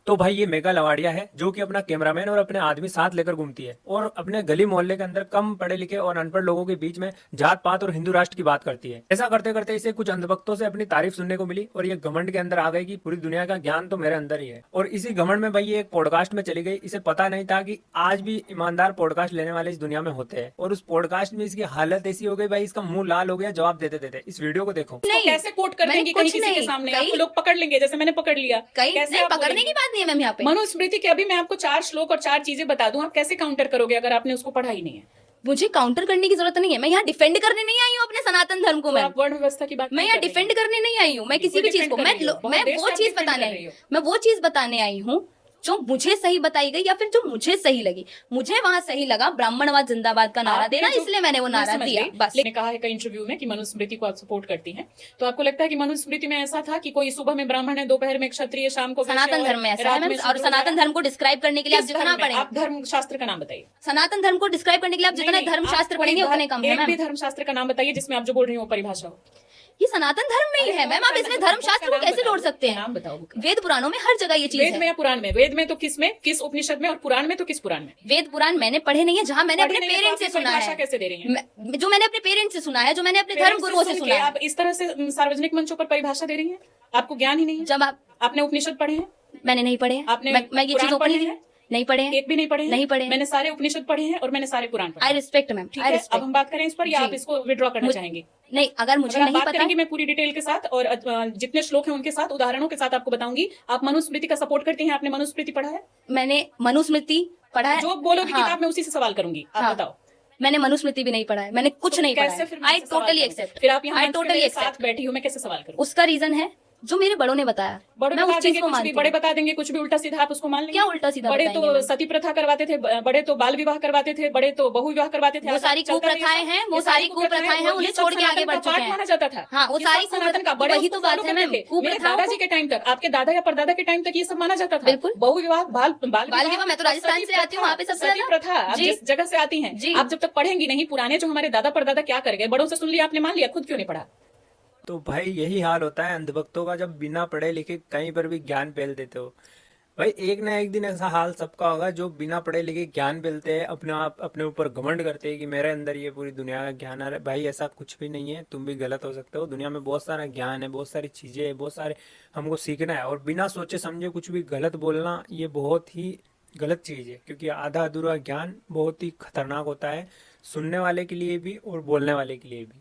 तो भाई ये मेगा लवाड़िया है जो कि अपना कैमरामैन और अपने आदमी साथ लेकर घूमती है और अपने गली मोहल्ले के अंदर कम पढ़े लिखे और अनपढ़ लोगों के बीच में जात पात और हिंदू राष्ट्र की बात करती है। ऐसा करते करते इसे कुछ अंधभक्तों से अपनी तारीफ सुनने को मिली और ये घमंड के अंदर आ गई कि पूरी दुनिया का ज्ञान तो मेरे अंदर ही है। और इसी घमंड में भाई ये एक पॉडकास्ट में चली गई। इसे पता नहीं था कि आज भी ईमानदार पॉडकास्ट लेने वाले इस दुनिया में होते हैं। और उस पॉडकास्ट में इसकी हालत ऐसी हो गई भाई, इसका मुंह लाल हो गया जवाब देते देते। इस वीडियो को देखो। नहीं, कैसे कोट कर देंगी कहीं किसी के सामने, आपको लोग पकड़ लेंगे जैसे मैंने पकड़ लिया। कैसे पकड़ने की बात नहीं है मैम यहाँ पे। मनुस्मृति के अभी मैं आपको 4 श्लोक और 4 चीजें बता दूं, आप कैसे काउंटर करोगे अगर आपने उसको पढ़ा ही नहीं है? मुझे काउंटर करने की जरूरत नहीं है। मैं यहाँ डिफेंड करने नहीं आई हूँ अपने सनातन धर्म को। मैं वर्ण व्यवस्था की बात मैं यहाँ डिफेंड करने नहीं आई हूँ। मैं किसी भी चीज को मैं वो चीज बताने आई हूँ। मैं वो चीज बताने आई हूँ जो मुझे सही बताई गई या फिर जो मुझे सही लगी। मुझे वहां सही लगा ब्राह्मणवाद जिंदाबाद का नारा देना, इसलिए मैंने वो नारा दिया। बस ने कहा है कई इंटरव्यू में कि मनुस्मृति को आप सपोर्ट करती हैं, तो आपको लगता है कि मनुस्मृति में ऐसा था कि कोई सुबह में ब्राह्मण है, दोपहर में क्षत्रिय, शाम को सनातन धर्म में ऐसा है। और सनातन धर्म को डिस्क्राइब करने के लिए आप जितना पढ़ेंगे, आप धर्म शास्त्र का नाम बताइए। सनातन धर्म को डिस्क्राइब करने के लिए आप जितना धर्म शास्त्र पढ़ेंगे उतने कम है। एक भी धर्म शास्त्र का नाम बताइए जिसमें आप जो बोल रही हो परिभाषा हो। ये सनातन धर्म में ही है मैम। आप इसमें धर्म शास्त्र को कैसे जोड़ सकते हैं? नाम बताओ। वेद पुराणों में हर जगह ये चीज है। वेद में या पुराण में? वेद में तो किस में, किस उपनिषद में, और पुराण में तो किस पुराण में? वेद पुराण मैंने पढ़े नहीं है। जहाँ मैंने अपने पेरेंट्स से सुना है। कैसे दे रही है? जो मैंने अपने पेरेंट्स से सुना है, जो मैंने अपने धर्म गुरुओं से सुना है। आप इस तरह से सार्वजनिक मंचों पर परिभाषा दे रही है? आपको ज्ञान ही नहीं है। जब आपने उपनिषद पढ़े हैं? मैंने नहीं पढ़े। आपने मैं ये चीजों पढ़ी है नहीं पढ़े। एक भी नहीं पढ़े? नहीं पढ़े। मैंने सारे उपनिषद पढ़े हैं और मैंने सारे पुराण पढ़े। I respect ma'am. ठीक है, अब हम बात करें इस पर या आप इसको विड्रॉ करना चाहेंगे? नहीं, अगर मुझे नहीं पता मैं पूरी डिटेल के साथ और जितने श्लोक हैं उनके साथ उदाहरणों के साथ आपको बताऊंगी। आप मनुस्मृति का सपोर्ट करती हैं? आपने मनुस्मृति पढ़ा है? मैंने मनुस्मृति पढ़ा है। जो बोलोगी किताब में उसी से सवाल करूंगी। आप बताओ। मैंने मनुस्मृति भी नहीं पढ़ा है। मैंने कुछ नहीं पढ़ा है। I totally accept. फिर आप यहाँ टोटली साथ बैठी हूँ, मैं कैसे सवाल करूँ? उसका रीजन है जो मेरे बड़ों ने बताया। मैं उस चीज को मानती हूँ। बड़े बता देंगे कुछ भी उल्टा सीधा, आप उसको मान लेंगे? क्या उल्टा सीधा? बड़े तो सती प्रथा करवाते थे, बड़े तो बाल विवाह करवाते थे, बड़े तो बहु विवाह करवाते थे। वो सारी कुप्रथाएं हैं, वो सारी कुप्रथाएं हैं, उन्हें छोड़ के आगे बढ़ चुके हैं। माना जाता था। हाँ, वो सारी सनातन का बड़े ही तो बात है मैम। मेरे दादाजी के टाइम तक, आपके दादा या परदादा के टाइम तक ये सब माना जाता था। बिल्कुल। बहु विवाह, बाल विवाह। मैं तो राजस्थान से आती हूँ, वहाँ पे सबसे सती प्रथा। आप जिस जगह से आती हैं, आप जब तक पढ़ेंगी नहीं पुराने जो हमारे दादा परदादा क्या कर गए, बड़ों से सुन लिया आपने, मान लिया, खुद क्यों नहीं पढ़ा? तो भाई यही हाल होता है अंधभक्तों का जब बिना पढ़े लिखे कहीं पर भी ज्ञान फैल देते हो। भाई एक ना एक दिन ऐसा हाल सबका होगा जो बिना पढ़े लिखे ज्ञान फैलते हैं, अपने आप अपने ऊपर घमंड करते हैं कि मेरे अंदर ये पूरी दुनिया का ज्ञान आ रहा है। भाई ऐसा कुछ भी नहीं है, तुम भी गलत हो सकते हो। दुनिया में बहुत सारा ज्ञान है, बहुत सारी चीजें है, बहुत सारे हमको सीखना है। और बिना सोचे समझे कुछ भी गलत बोलना ये बहुत ही गलत चीज है, क्योंकि आधा अधूरा ज्ञान बहुत ही खतरनाक होता है, सुनने वाले के लिए भी और बोलने वाले के लिए भी।